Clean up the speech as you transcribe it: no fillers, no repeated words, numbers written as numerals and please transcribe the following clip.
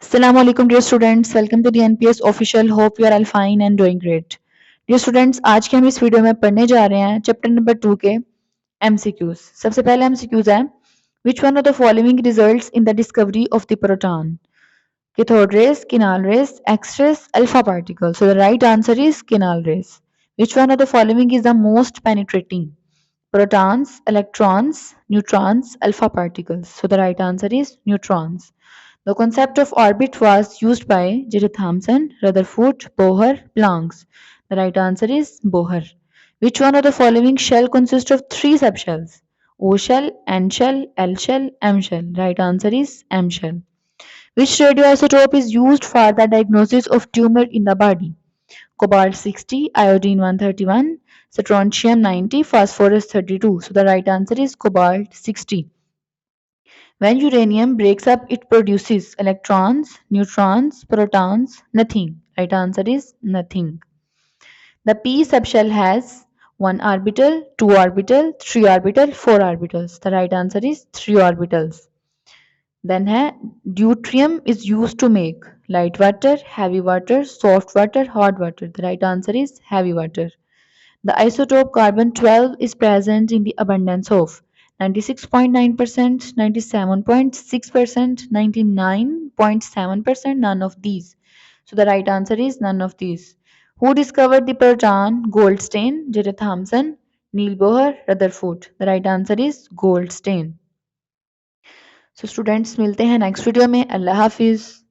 Assalamu alaikum dear students, welcome to the NPS official. Hope you are all fine and doing great. Dear students, आज के हम इस video में पढ़ने जा रहे हैं चैप्टर नंबर 2 के MCQs. सबसे पहले MCQs है which one of the following results in the discovery of the proton? Cathode rays, Kinal rays, X-rays, alpha particles. So the right answer is Kinal rays. Which one of the following is the most penetrating? Protons, electrons, neutrons, alpha particles. So the right answer is neutrons. The concept of orbit was used by J. Thomson, Rutherford, Bohr, Planck. The right answer is Bohr. Which one of the following shell consists of three subshells? O shell, N shell, L shell, M shell. Right answer is M shell. Which radioisotope is used for the diagnosis of tumor in the body? Cobalt 60, iodine 131, strontium 90, phosphorus 32. So the right answer is cobalt 60. When uranium breaks up, it produces electrons, neutrons, protons, nothing. Right answer is nothing. The p subshell has 1 orbital, 2 orbital, 3 orbital, 4 orbitals. The right answer is 3 orbitals. Then है deuterium is used to make light water, heavy water, soft water, hot water. The right answer is heavy water. The isotope carbon-12 is present in the abundance of 96.9%, 97.6%, 99.7%, none of these. So the right answer is none of these. Who discovered the proton? Goldstein, J. Thomson, Neil Bohr, Rutherford. The right answer is Goldstein. So students मिलते हैं next video में. अल्लाह हाफिज़.